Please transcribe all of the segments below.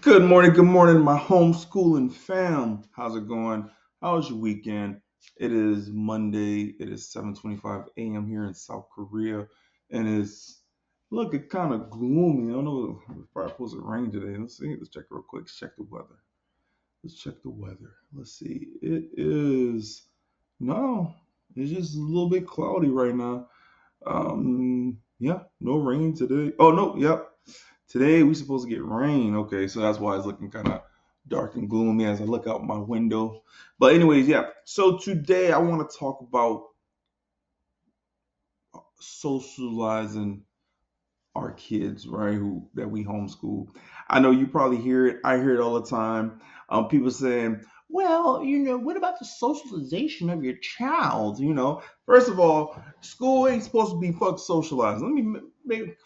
Good morning, my homeschooling fam. How's it going? How was your weekend? It is Monday. It is 7:25 a.m. here in South Korea, and it's looking kind of gloomy. I don't know if it's probably supposed to rain today. Let's see. Let's check real quick. Check the weather. Let's check the weather. Let's see. It is no. It's just a little bit cloudy right now. Yeah, no rain today. Oh no, yep. Today we supposed to get rain. Okay, so that's why it's looking kind of dark and gloomy as I look out my window. But anyways, yeah. So today I want to talk about socializing our kids, right? Who that we homeschool. I know you probably hear it. I hear it all the time. People saying, "Well, what about the socialization of your child?" First of all, school ain't supposed to be fuck socializing. Let me make it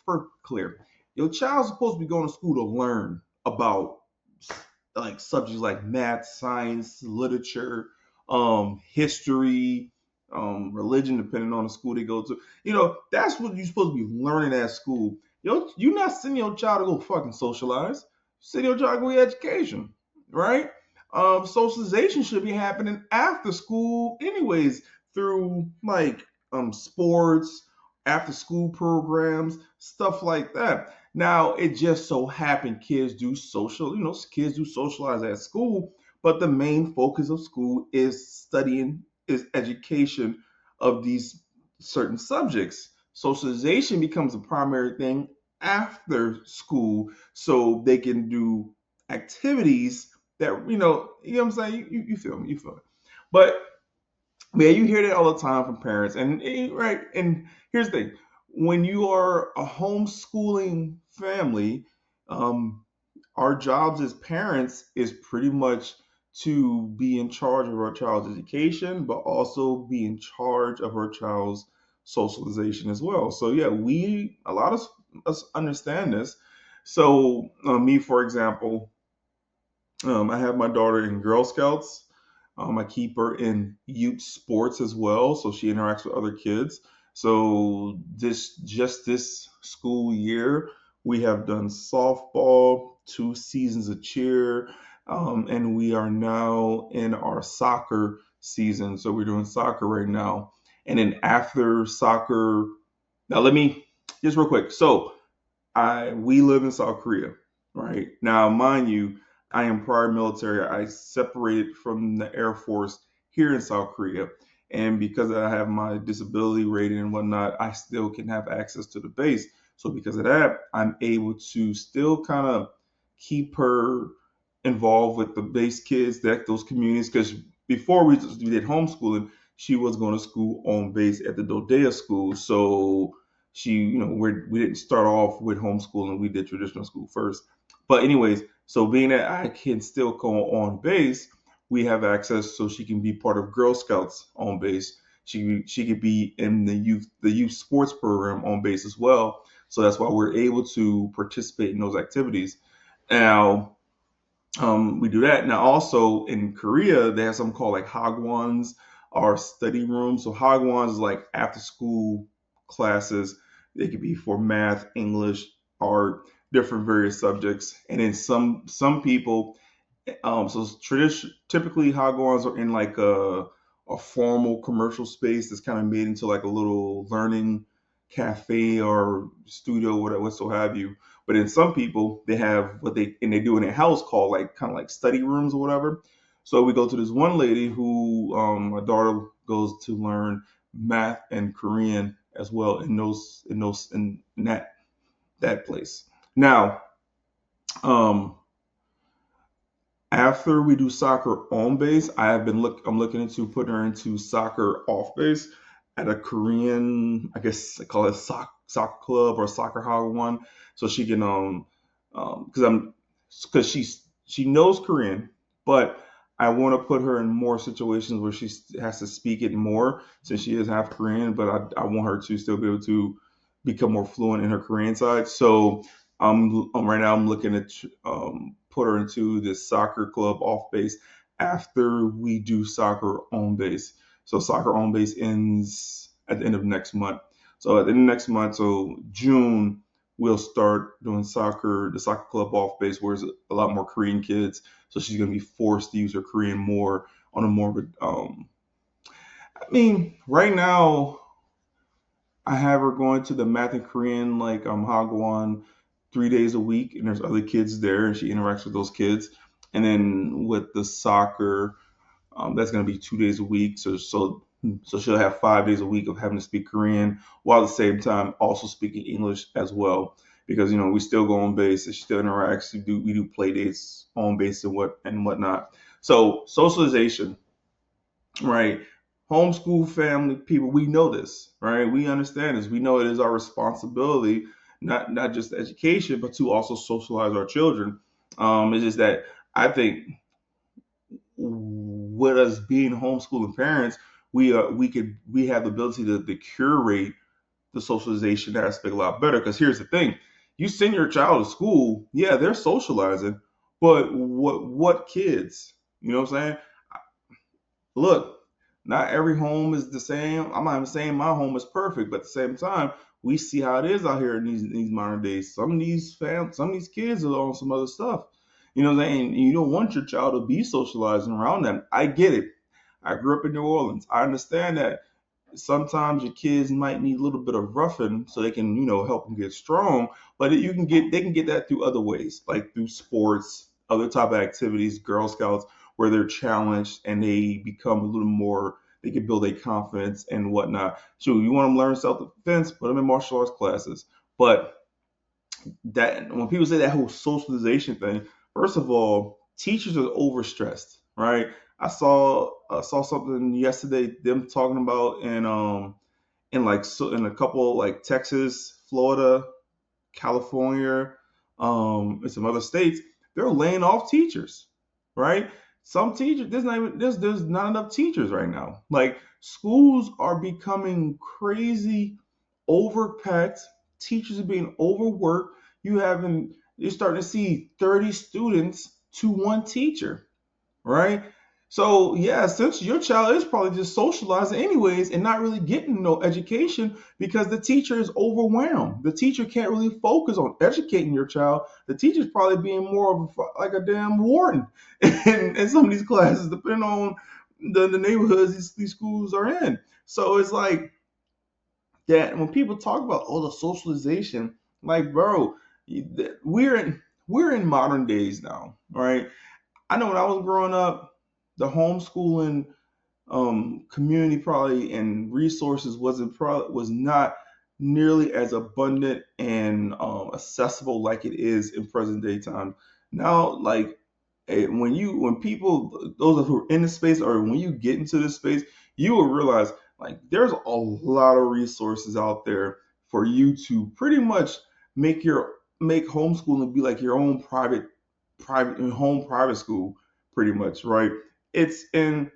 clear. Your child's supposed to be going to school to learn about like subjects like math, science, literature, history, religion, depending on the school they go to. That's what you're supposed to be learning at school. You're not sending your child to go fucking socialize. Sending your child to go get education, right? Socialization should be happening after school, anyways, through like sports, after school programs, stuff like that. Now, it just so happened kids do socialize at school, but the main focus of school is education of these certain subjects. Socialization becomes a primary thing after school so they can do activities that, what I'm saying? You feel me, you feel me. But yeah, you hear that all the time from parents, right. And here's the thing: when you are a homeschooling family, um, our jobs as parents is pretty much to be in charge of our child's education, but also be in charge of our child's socialization as well. So yeah, a lot of us understand this. So me, for example, I have my daughter in Girl Scouts. I keep her in youth sports as well, so she interacts with other kids. So this school year, we have done softball, 2 seasons of cheer, and we are now in our soccer season. So we're doing soccer right now, and then after soccer, now let me just real quick. So I we live in South Korea, right? Now, mind you, I am prior military. I separated from the Air Force here in South Korea. And because I have my disability rating and whatnot, I still can have access to the base. So because of that, I'm able to still kind of keep her involved with the base kids, those communities. Because before we did homeschooling, she was going to school on base at the Dodea school. So we didn't start off with homeschooling. We did traditional school first. But anyways, so being that I can still go on base, we have access so she can be part of Girl Scouts on base. She could be in the youth sports program on base as well. So that's why we're able to participate in those activities. Now, we do that. Now, also in Korea, they have something called like hagwons or study rooms. So hagwons is like after school classes. They could be for math, English, art, different various subjects. And then some people, typically hagwons are in like a formal commercial space that's kind of made into like a little learning cafe or studio, whatever, so have you. But then some people they have they do in a house called like kind of like study rooms or whatever. So we go to this one lady who my daughter goes to learn math and Korean as well in that place. Now, um, after we do soccer on base, I'm looking into putting her into soccer off base at a Korean, I guess I call it soccer club or soccer hall one, so she can because she knows Korean, but I want to put her in more situations where she has to speak it more since she is half Korean, but I want her to still be able to become more fluent in her Korean side. So right now I'm looking at put her into this soccer club off base after we do soccer on base. So soccer on base ends at the end of next month. So at the end of next month, so June, we'll start doing soccer, the soccer club off base, where there's a lot more Korean kids. So she's going to be forced to use her Korean more on a more of a. I mean, right now I have her going to the math and Korean like Hagwon 3 days a week, and there's other kids there, and she interacts with those kids. And then with the soccer, that's going to be 2 days a week. So she'll have 5 days a week of having to speak Korean while at the same time also speaking English as well. Because we still go on base, and she still interacts. We do play dates on base and whatnot. So socialization, right? Homeschool family people, we know this, right? We understand this. We know it is our responsibility, not just education, but to also socialize our children. It's just that I think with us being homeschooling parents, we have the ability to curate the socialization aspect a lot better. Because here's the thing: you send your child to school, yeah, they're socializing, but what kids? You know what I'm saying? Look, not every home is the same. I'm not even saying my home is perfect, but at the same time, we see how it is out here in these modern days. Some of these kids are on some other stuff. You know what I'm saying? You don't want your child to be socializing around them. I get it. I grew up in New Orleans. I understand that sometimes your kids might need a little bit of roughing so they can help them get strong, but they can get that through other ways, like through sports, other type of activities, Girl Scouts, where they're challenged and they become a little more, they can build their confidence and whatnot. Sure, you want them to learn self-defense, put them in martial arts classes. But that when people say that whole socialization thing, first of all, teachers are overstressed, right? I saw something yesterday, them talking about in a couple like Texas, Florida, California, and some other states, they're laying off teachers, right? Some teachers, there's not enough teachers right now. Like schools are becoming crazy, overpacked. Teachers are being overworked. You're starting to see 30 students to one teacher, right? So yeah, since your child is probably just socializing anyways and not really getting no education because the teacher is overwhelmed. The teacher can't really focus on educating your child. The teacher's probably being more of like a damn warden in some of these classes, depending on the neighborhoods these schools are in. So it's like that when people talk about the socialization, like bro, we're in modern days now, right? I know when I was growing up, the homeschooling community probably and resources was not nearly as abundant and accessible like it is in present day time. Now, like when people those who are in the space or when you get into this space, you will realize like there's a lot of resources out there for you to pretty much make homeschooling be like your own private school, pretty much, right? It's in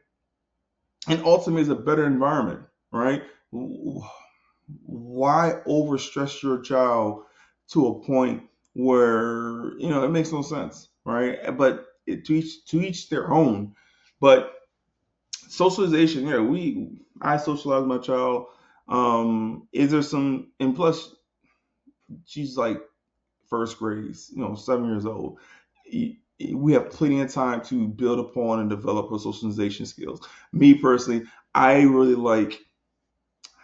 and ultimately it's a better environment, right? Why overstress your child to a point where it makes no sense, right? But to each their own. But socialization, yeah, I socialize my child. Is there some and plus she's like first grade, 7 years old. We have plenty of time to build upon and develop her socialization skills. Me personally, I really like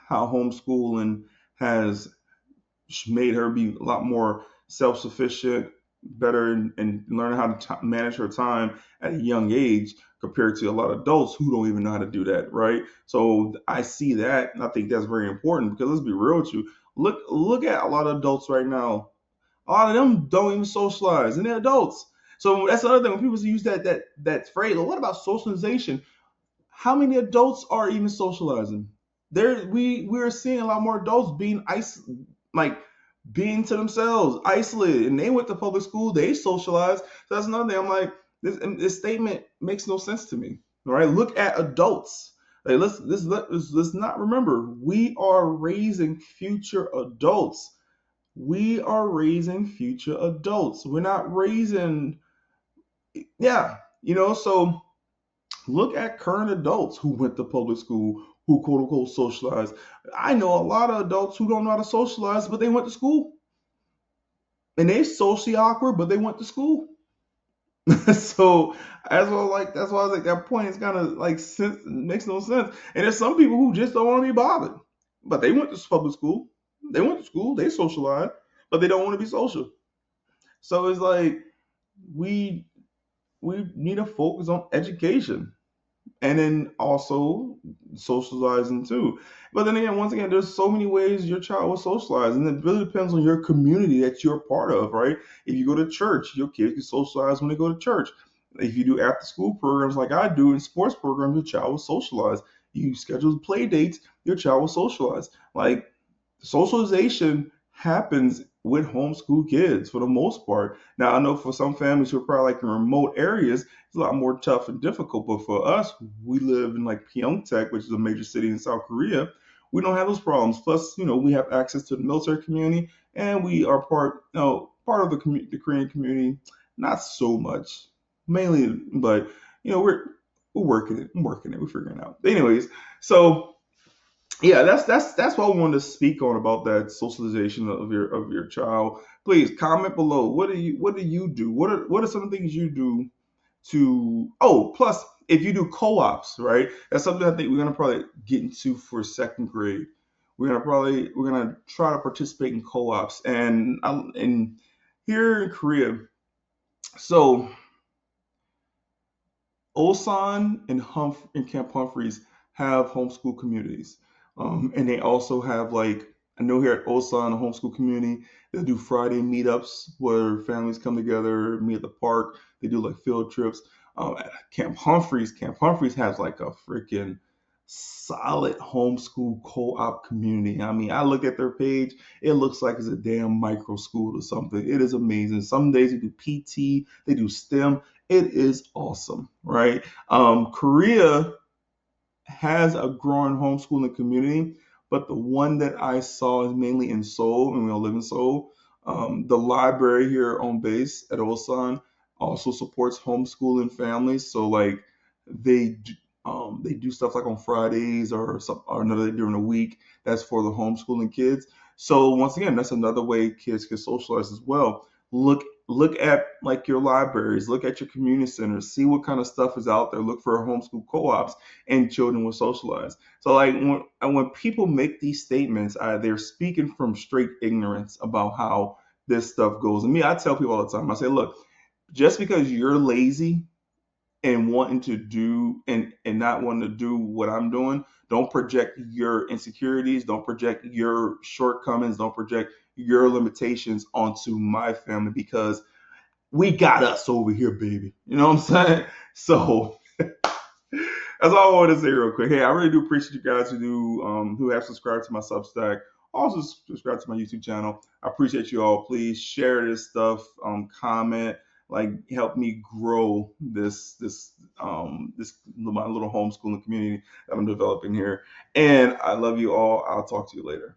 how homeschooling has made her be a lot more self-sufficient, better in learning how to manage her time at a young age compared to a lot of adults who don't even know how to do that, right? So I see that, and I think that's very important because let's be real with you. Look at a lot of adults right now. A lot of them don't even socialize, and they're adults. So that's another thing when people use that phrase. Well, what about socialization? How many adults are even socializing? We're seeing a lot more adults like being to themselves, isolated, and they went to public school, they socialized. So that's another thing. I'm like, this statement makes no sense to me. All right, look at adults. Like let's not remember we are raising future adults. We are raising future adults. We're not raising, yeah, so look at current adults who went to public school, who quote unquote socialized. I know a lot of adults who don't know how to socialize, but they went to school. and they socially awkward, but they went to school. So that's why I was like that point is kind of like sense makes no sense. And there's some people who just don't want to be bothered, but they went to public school, they went to school, they socialized, but they don't want to be social. So it's like we we need to focus on education and then also socializing too. But then again, once again, there's so many ways your child will socialize, and it really depends on your community that you're a part of, right? If you go to church, your kids can socialize when they go to church. If you do after school programs like I do in sports programs, your child will socialize. You schedule play dates, your child will socialize. Like socialization happens with homeschool kids for the most part. Now, I know for some families who are probably like in remote areas, it's a lot more tough and difficult. But for us, we live in like Pyeongtaek, which is a major city in South Korea. We don't have those problems. Plus, we have access to the military community, and we are part of the Korean community. Not so much, mainly, but we're working it. I'm working it. We're figuring it out. Anyways, so yeah, that's what I wanted to speak on about that socialization of your child. Please comment below. What do you do? What are some things you do to plus if you do co-ops, right? That's something I think we're gonna probably get into for second grade. We're gonna try to participate in co-ops and here in Korea. So Osan and Camp Humphreys have homeschool communities, and they also have like I know here at Osan, a homeschool community, they do Friday meetups where families come together, meet at the park. They do like field trips. At Camp Humphreys has like a freaking solid homeschool co-op community. I mean, I look at their page, it looks like it's a damn micro school or something. It is amazing. Some days they do PT, they do STEM. It is awesome, right? Korea has a growing homeschooling community, but the one that I saw is mainly in Seoul, and we all live in Seoul. The library here on base at Osan also supports homeschooling families. So like they they do stuff like on Fridays or another day during the week. That's for the homeschooling kids. So once again, that's another way kids can socialize as well. Look at like your libraries, look at your community centers, see what kind of stuff is out there. Look for homeschool co-ops and children will socialize. So like when people make these statements, they're speaking from straight ignorance about how this stuff goes. And me, I tell people all the time, I say, look, just because you're lazy and wanting to do and not wanting to do what I'm doing, don't project your insecurities, don't project your shortcomings, don't project your limitations onto my family because we got us over here, baby. You know what I'm saying? So that's all I wanted to say real quick. Hey, I really do appreciate you guys who have subscribed to my Substack. Also subscribe to my YouTube channel. I appreciate you all. Please share this stuff. Comment. Like help me grow this my little homeschooling community that I'm developing here. And I love you all. I'll talk to you later.